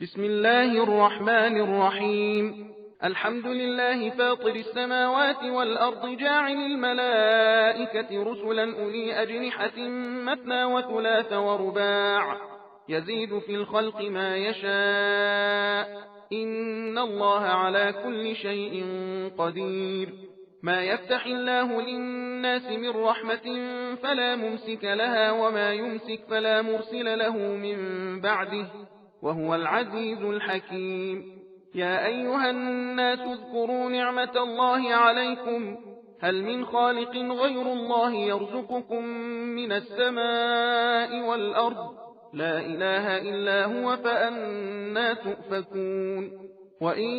بسم الله الرحمن الرحيم. الحمد لله فاطر السماوات والأرض جاعل الملائكة رسلا أولي أجنحة مثنى وثلاث ورباع يزيد في الخلق ما يشاء إن الله على كل شيء قدير. ما يفتح الله للناس من رحمة فلا ممسك لها وما يمسك فلا مرسل له من بعده وهو العزيز الحكيم. يا أيها الناس اذكروا نعمة الله عليكم هل من خالق غير الله يرزقكم من السماء والأرض لا إله إلا هو فأنى تؤفكون. وإن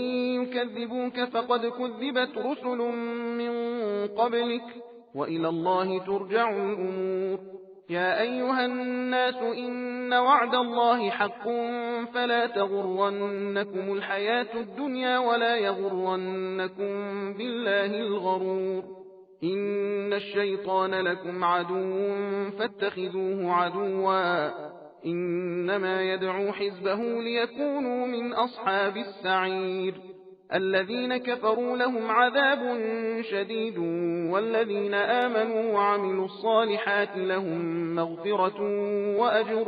يكذبوك فقد كذبت رسل من قبلك وإلى الله ترجع الأمور. يا أيها الناس إن وعد الله حق فلا تغرنكم الحياة الدنيا ولا يغرنكم بالله الغرور. إن الشيطان لكم عدو فاتخذوه عدوا إنما يدعو حزبه ليكونوا من أصحاب السعير. الذين كفروا لهم عذاب شديد والذين آمنوا وعملوا الصالحات لهم مغفرة وأجر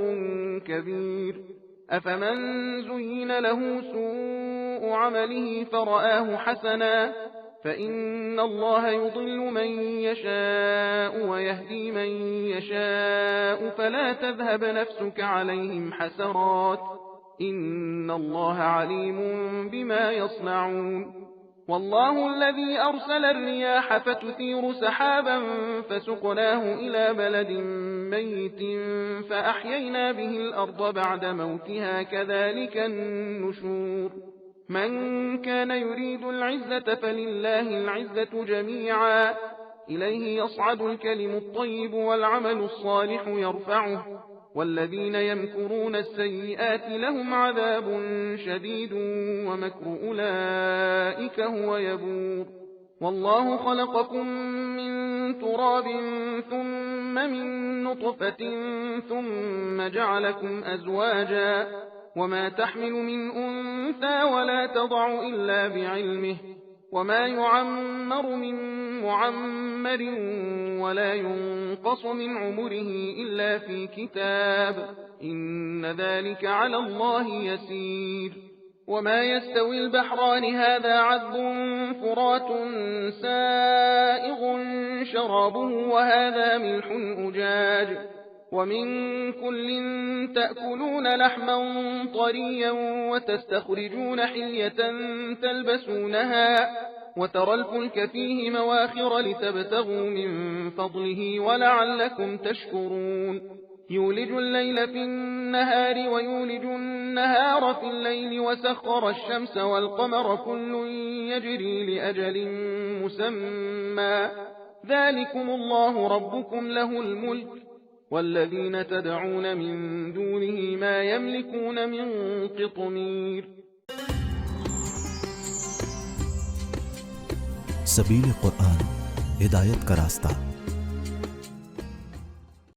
كبير. أفمن زين له سوء عمله فرآه حسنا فإن الله يضل من يشاء ويهدي من يشاء فلا تذهب نفسك عليهم حسرات إن الله عليم بما يصنعون. والله الذي أرسل الرياح فتثير سحابا فسقناه إلى بلد ميت فأحيينا به الأرض بعد موتها كذلك النشور. من كان يريد العزة فلله العزة جميعا إليه يصعد الكلم الطيب والعمل الصالح يرفعه والذين يمكرون السيئات لهم عذاب شديد ومكر أولئك هو يبور. والله خلقكم من تراب ثم من نطفة ثم جعلكم أزواجا وما تحمل من أنثى ولا تضع إلا بعلمه وما يعمر من معمر ولا ينقص من عمره إلا في كتاب إن ذلك على الله يسير. وما يستوي البحران هذا عذب فرات سائغ شرابه وهذا ملح أجاج ومن كل تأكلون لحما طريا وتستخرجون حلية تلبسونها وترى الفلك فيه مواخر لتبتغوا من فضله ولعلكم تشكرون. يولج الليل في النهار ويولج النهار في الليل وسخر الشمس والقمر كل يجري لأجل مسمى ذلكم الله ربكم له الملك والذين تدعون من دونه ما يملكون من قطمير. सबील कुरान हिदायत का रास्ता।